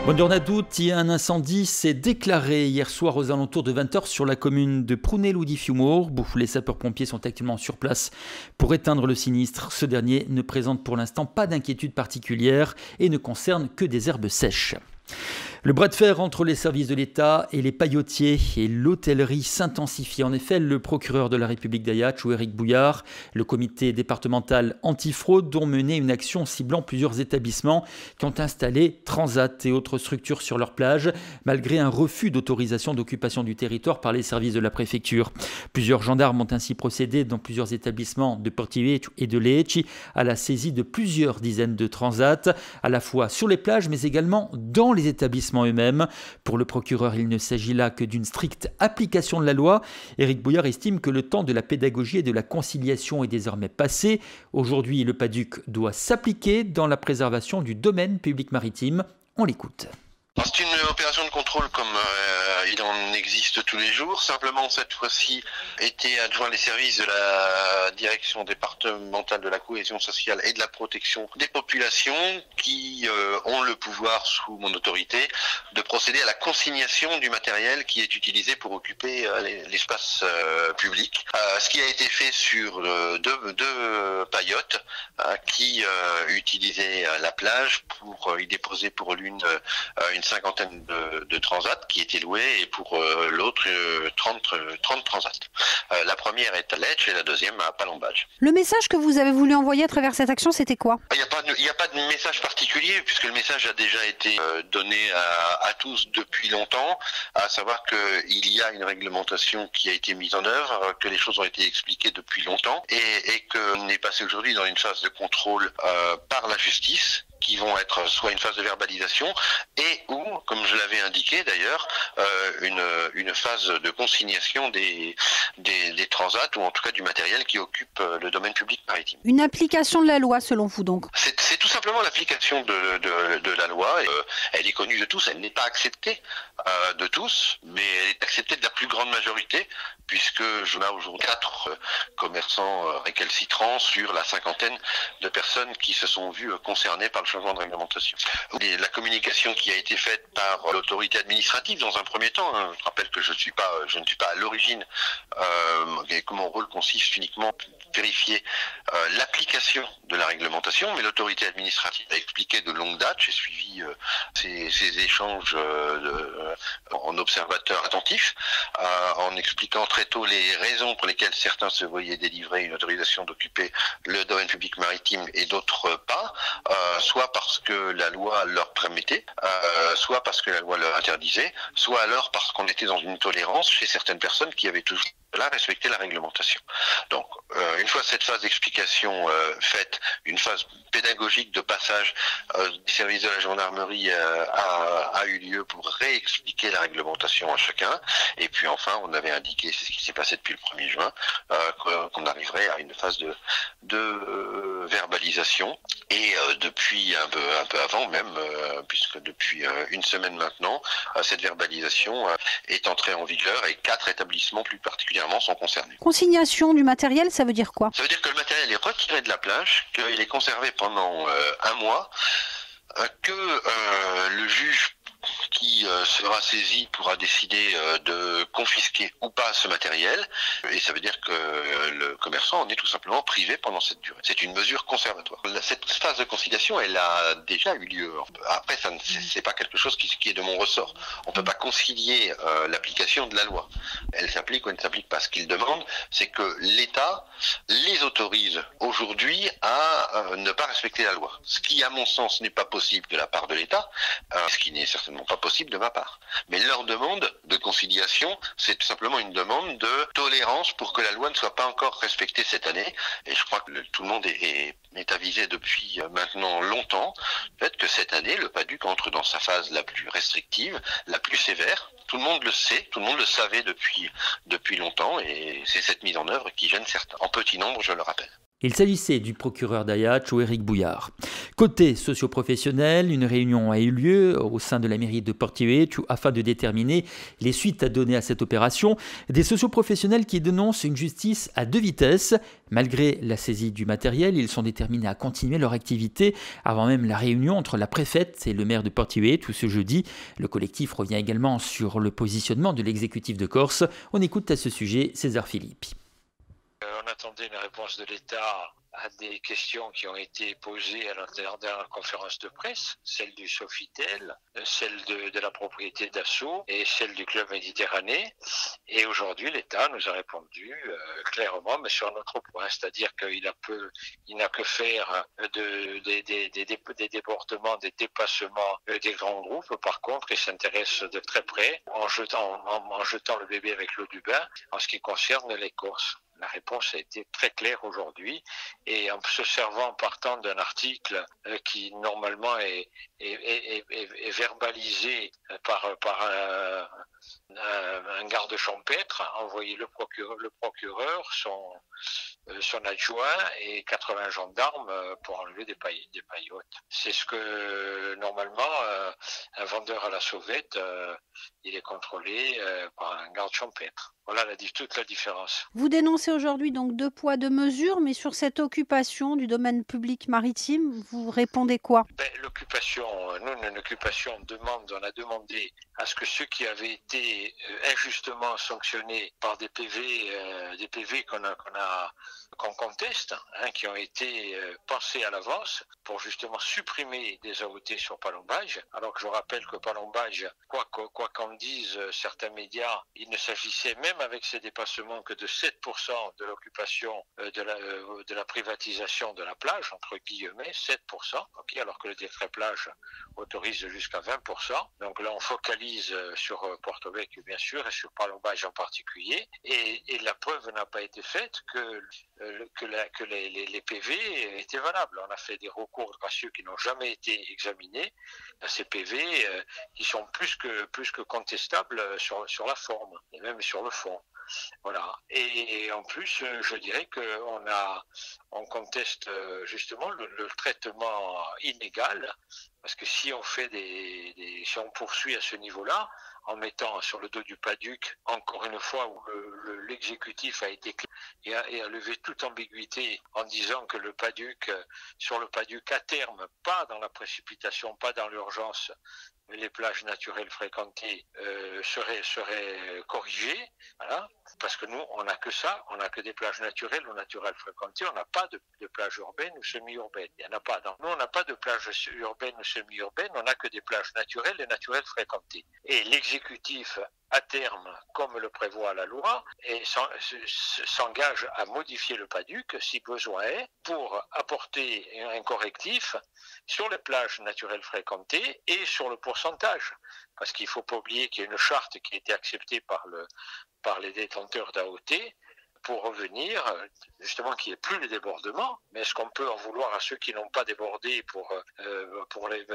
Bonne journée à toutes. Un incendie s'est déclaré hier soir aux alentours de 20h sur la commune de Prunello-di-Fiumor. Les sapeurs-pompiers sont actuellement sur place pour éteindre le sinistre. Ce dernier ne présente pour l'instant pas d'inquiétude particulière et ne concerne que des herbes sèches. Le bras de fer entre les services de l'État et les paillotiers et l'hôtellerie s'intensifie. En effet, le procureur de la République d'Ajaccio, Éric Bouillard, le comité départemental antifraude ont mené une action ciblant plusieurs établissements qui ont installé transat et autres structures sur leur plage, malgré un refus d'autorisation d'occupation du territoire par les services de la préfecture. Plusieurs gendarmes ont ainsi procédé dans plusieurs établissements de Portivecchio et de Lecce à la saisie de plusieurs dizaines de transats, à la fois sur les plages mais également dans les établissements eux-mêmes. Pour le procureur, il ne s'agit là que d'une stricte application de la loi. Éric Bouillard estime que le temps de la pédagogie et de la conciliation est désormais passé. Aujourd'hui, le PADUC doit s'appliquer dans la préservation du domaine public maritime. On l'écoute. C'est une opération de contrôle comme il en existe tous les jours. Simplement, cette fois-ci, été adjoint les services de la direction départementale de la cohésion sociale et de la protection des populations qui ont le pouvoir, sous mon autorité, de procéder à la consignation du matériel qui est utilisé pour occuper l'espace public. Ce qui a été fait sur deux paillotes qui utilisaient la plage pour y déposer pour l'une une cinquantaine de transats qui étaient loués et pour l'autre 30 transats. La première est à Lecce et la deuxième à Palombage. Le message que vous avez voulu envoyer à travers cette action, c'était quoi ? Il n'y a pas de message particulier puisque le message a déjà été donné à tous depuis longtemps, à savoir qu'il y a une réglementation qui a été mise en œuvre, que les choses ont été expliquées depuis longtemps et qu'on est passé aujourd'hui dans une phase de contrôle par la justice, qui vont être soit une phase de verbalisation et ou, comme je l'avais indiqué d'ailleurs, une phase de consignation des transats ou en tout cas du matériel qui occupe le domaine public maritime. Une application de la loi selon vous donc ? C'est tout simplement l'application de la loi. Elle est connue de tous, elle n'est pas acceptée de tous, mais elle est acceptée de la plus grande majorité puisque je mets aujourd'hui 4 commerçants récalcitrants sur la cinquantaine de personnes qui se sont vues concernées par le changement de réglementation. La communication qui a été faite par l'autorité administrative dans un premier temps, je rappelle que je ne suis pas à l'origine et que mon rôle consiste uniquement à vérifier l'application de la réglementation, mais l'autorité administrative a expliqué de longue date, j'ai suivi ces échanges en observateur attentif, en expliquant très tôt les raisons pour lesquelles certains se voyaient délivrer une autorisation d'occuper le domaine public maritime et d'autres pas, soit parce que la loi leur permettait, soit parce que la loi leur interdisait, soit alors parce qu'on était dans une tolérance chez certaines personnes qui avaient toujours respecté la réglementation. Donc, une fois cette phase d'explication faite, une phase pédagogique de passage des services de la gendarmerie a eu lieu pour réexpliquer la réglementation à chacun. Et puis enfin, on avait indiqué, c'est ce qui s'est passé depuis le 1er juin, qu'on arriverait à une phase de verbalisation. Et depuis un peu avant même, puisque depuis une semaine maintenant, cette verbalisation est entrée en vigueur et 4 établissements plus particulièrement sont concernés. Consignation du matériel, ça veut dire quoi ? Ça veut dire que le matériel est retiré de la plage, qu'il est conservé pendant un mois, que le juge qui sera saisi pourra décider de confisquer ou pas ce matériel, et ça veut dire que le commerçant en est tout simplement privé pendant cette durée. C'est une mesure conservatoire. Cette phase de conciliation, elle a déjà eu lieu. Après, ça c'est pas quelque chose qui est de mon ressort. On ne peut pas concilier l'application de la loi. Elle s'applique ou elle ne s'applique pas. Ce qu'il demande, c'est que l'État les autorise aujourd'hui à ne pas respecter la loi. Ce qui, à mon sens, n'est pas possible de la part de l'État, ce qui n'est certainement pas possible de ma part. Mais leur demande de conciliation, c'est tout simplement une demande de tolérance pour que la loi ne soit pas encore respectée cette année. Et je crois que tout le monde est avisé depuis maintenant longtemps, le fait que cette année, le PADUC entre dans sa phase la plus restrictive, la plus sévère. Tout le monde le sait, tout le monde le savait depuis longtemps, et c'est cette mise en œuvre qui gêne certains. En petit nombre, je le rappelle. Il s'agissait du procureur d'Ajaccio, Éric Bouillard. Côté socio-professionnel, une réunion a eu lieu au sein de la mairie de Porto-Vecchio afin de déterminer les suites à donner à cette opération. Des socio-professionnels qui dénoncent une justice à deux vitesses. Malgré la saisie du matériel, ils sont déterminés à continuer leur activité avant même la réunion entre la préfète et le maire de Porto-Vecchio ce jeudi. Le collectif revient également sur le positionnement de l'exécutif de Corse. On écoute à ce sujet César Philippi. On attendait une réponse de l'État à des questions qui ont été posées à l'intérieur de la conférence de presse, celle du Sofitel, celle de la propriété d'Assaut et celle du Club Méditerranée. Et aujourd'hui, l'État nous a répondu clairement, mais sur notre point, c'est-à-dire qu'il n'a que faire des débordements, des dépassements des grands groupes. Par contre, il s'intéresse de très près en jetant le bébé avec l'eau du bain en ce qui concerne les Corses. La réponse a été très claire aujourd'hui et en se servant partant d'un article qui normalement est verbalisé par un garde champêtre, envoyé le procureur, son adjoint et 80 gendarmes pour enlever des paillotes. C'est ce que normalement un vendeur à la sauvette, il est contrôlé par un garde champêtre. Voilà toute la différence. Vous dénoncez aujourd'hui donc 2 poids 2 mesures, mais sur cette occupation du domaine public maritime, vous répondez quoi? L'occupation, une occupation on a demandé à ce que ceux qui avaient été injustement sanctionnés par des PV qu'on conteste, qui ont été pensés à l'avance pour justement supprimer des AOT sur palombage, alors que je rappelle que palombage, quoi qu'en disent certains médias, il ne s'agissait même avec ces dépassements que de 7% de l'occupation de la privatisation de la plage, entre guillemets, 7%, okay, alors que le décret plage autorise jusqu'à 20%. Donc là, on focalise sur Porto-Vecchio, bien sûr, et sur palombage en particulier, et la preuve n'a pas été faite que les PV étaient valables. On a fait des recours gracieux qui n'ont jamais été examinés à ces PV qui sont plus que contestables sur la forme et même sur le fond. Voilà. Et en plus, je dirais on conteste justement le traitement inégal, parce que si on poursuit à ce niveau-là, en mettant sur le dos du PADUC, encore une fois, où l'exécutif a été clair et a levé toute ambiguïté en disant que sur le PADUC à terme, pas dans la précipitation, pas dans l'urgence, mais les plages naturelles fréquentées seraient corrigées, voilà, parce que nous, on n'a que ça, on n'a que des plages naturelles ou naturelles fréquentées, on n'a pas de plages urbaines ou semi-urbaines. Il n'y en a pas. Nous, on n'a pas de plages urbaines ou semi-urbaines, on n'a que des plages naturelles et naturelles fréquentées. Et l'exécutif, à terme, comme le prévoit la loi, s'engage à modifier le PADUC, si besoin est, pour apporter un correctif sur les plages naturelles fréquentées et sur le pourcentage. Parce qu'il ne faut pas oublier qu'il y a une charte qui a été acceptée par les détenteurs d'AOT pour revenir, justement, qu'il n'y ait plus les débordements. Mais est-ce qu'on peut en vouloir à ceux qui n'ont pas débordé pour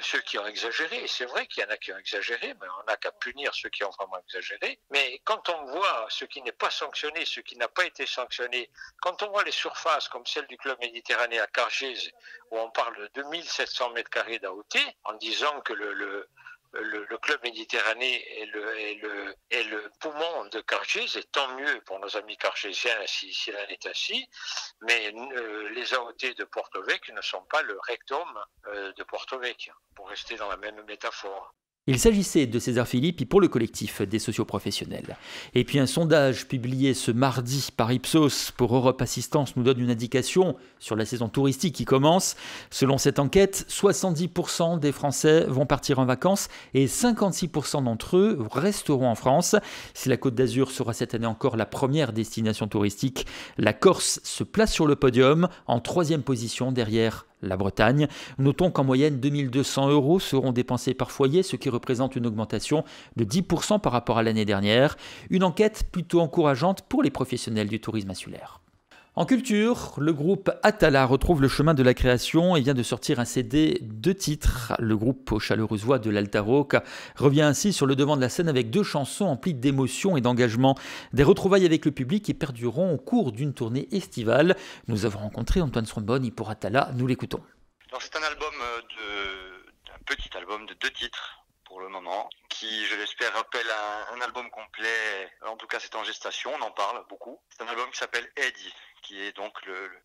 ceux qui ont exagéré? C'est vrai qu'il y en a qui ont exagéré, mais on n'a qu'à punir ceux qui ont vraiment exagéré. Mais quand on voit ce qui n'est pas sanctionné, ce qui n'a pas été sanctionné, quand on voit les surfaces comme celle du Club Méditerranée à Cargèse, où on parle de 2700 m² d'AOT, en disant que le Club Méditerranée est le poumon de Cargèse, et tant mieux pour nos amis cargésiens s'il en est ainsi, mais les AOT de Porto-Vecchio ne sont pas le rectum de Porto-Vecchio, pour rester dans la même métaphore. Il s'agissait de César Philippi pour le collectif des socioprofessionnels. Et puis un sondage publié ce mardi par Ipsos pour Europe Assistance nous donne une indication sur la saison touristique qui commence. Selon cette enquête, 70% des Français vont partir en vacances et 56% d'entre eux resteront en France. Si la Côte d'Azur sera cette année encore la première destination touristique, la Corse se place sur le podium en 3e position derrière la Bretagne. Notons qu'en moyenne 2200 € seront dépensés par foyer, ce qui représente une augmentation de 10% par rapport à l'année dernière. Une enquête plutôt encourageante pour les professionnels du tourisme insulaire. En culture, le groupe Atala retrouve le chemin de la création et vient de sortir un CD 2 titres. Le groupe aux chaleureuses voix de l'Altarock revient ainsi sur le devant de la scène avec 2 chansons emplies d'émotion et d'engagement. Des retrouvailles avec le public qui perdureront au cours d'une tournée estivale. Nous avons rencontré Antoine Stromboni pour Atala, nous l'écoutons. Alors c'est un album un petit album de 2 titres pour le moment, qui, je l'espère, rappelle un album complet. En tout cas, c'est en gestation, on en parle beaucoup. C'est un album qui s'appelle Eddie, qui est donc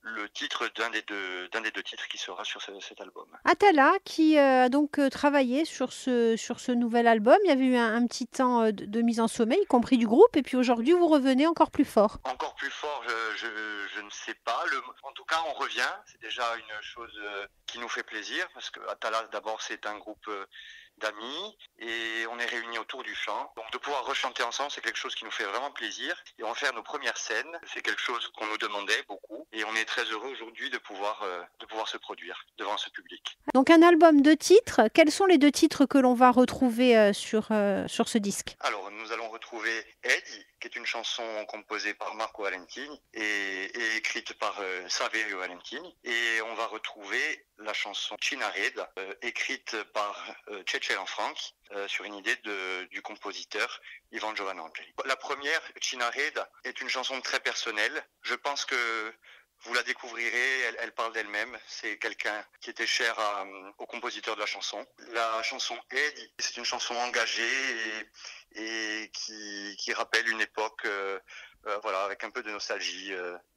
le titre d'un des deux titres qui sera sur cet album. Atala qui a donc travaillé sur ce nouvel album. Il y avait eu un petit temps de mise en sommeil, y compris du groupe, et puis aujourd'hui vous revenez encore plus fort. Encore plus fort, je ne sais pas. En tout cas, on revient. C'est déjà une chose qui nous fait plaisir, parce que Atala, d'abord, c'est un groupe d'amis et on est réunis autour du chant. Donc de pouvoir rechanter ensemble, c'est quelque chose qui nous fait vraiment plaisir. Et on va faire nos premières scènes. C'est quelque chose qu'on nous demandait beaucoup. Et on est très heureux aujourd'hui de pouvoir se produire devant ce public. Donc un album 2 titres. Quels sont les 2 titres que l'on va retrouver sur ce disque? Alors nous allons retrouver Eddie, qui est une chanson composée par Marco Valentini et écrite par Saverio Valentini. Et on va retrouver la chanson Cinared, écrite par Cece Lanfranchi, sur une idée du compositeur Ivan Giovannangeli. La première, Cinared, est une chanson très personnelle. Je pense que vous la découvrirez, elle parle d'elle-même. C'est quelqu'un qui était cher au compositeur de la chanson. La chanson Eddie, c'est une chanson engagée et qui rappelle une époque, avec un peu de nostalgie,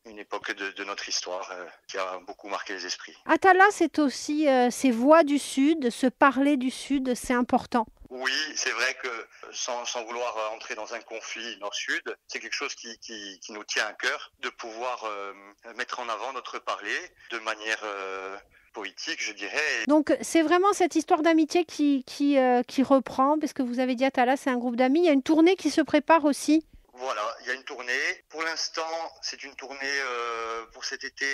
une époque de notre histoire qui a beaucoup marqué les esprits. Atala, c'est aussi ces voix du Sud, ce parler du Sud, c'est important. Oui, c'est vrai que sans vouloir entrer dans un conflit nord-sud, c'est quelque chose qui nous tient à cœur, de pouvoir mettre en avant notre parler de manière poétique, je dirais. Donc c'est vraiment cette histoire d'amitié qui reprend, parce que vous avez dit Atala, c'est un groupe d'amis. Il y a une tournée qui se prépare aussi. Voilà, il y a une tournée. Pour l'instant, c'est une tournée pour cet été.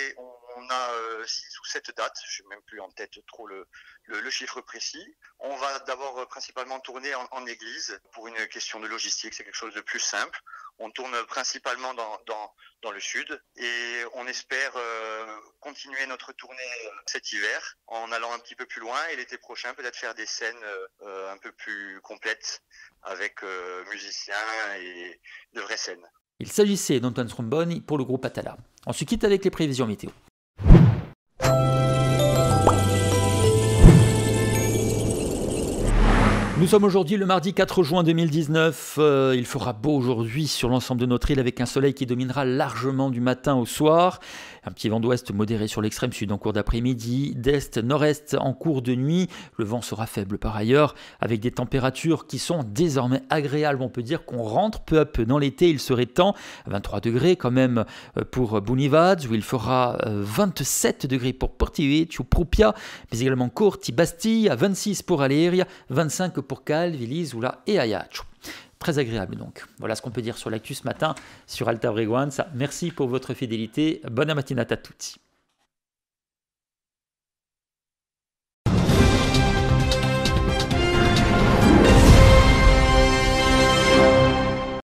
On a 6 ou 7 dates. Je n'ai même plus en tête trop le chiffre précis. On va d'abord principalement tourner en église pour une question de logistique. C'est quelque chose de plus simple. On tourne principalement dans le sud et on espère continuer notre tournée cet hiver en allant un petit peu plus loin et l'été prochain peut-être faire des scènes un peu plus complètes avec musiciens et de vraies scènes. Il s'agissait d'Antoine Stromboni pour le groupe Atala. On se quitte avec les prévisions météo. Nous sommes aujourd'hui le mardi 4 juin 2019. Il fera beau aujourd'hui sur l'ensemble de notre île avec un soleil qui dominera largement du matin au soir. Un petit vent d'ouest modéré sur l'extrême sud en cours d'après-midi, d'est, nord-est en cours de nuit. Le vent sera faible par ailleurs, avec des températures qui sont désormais agréables. On peut dire qu'on rentre peu à peu dans l'été. Il serait temps, 23 degrés quand même pour Bunivad, où il fera 27 degrés pour Portivit ou Prupia, mais également Corti, Bastille, à 26 pour Aleria, 25 pour Calvi, Lisula et Ajaccio. Très agréable donc. Voilà ce qu'on peut dire sur l'actu ce matin sur Alta Frequenza. Merci pour votre fidélité. Buona mattinata a tutti.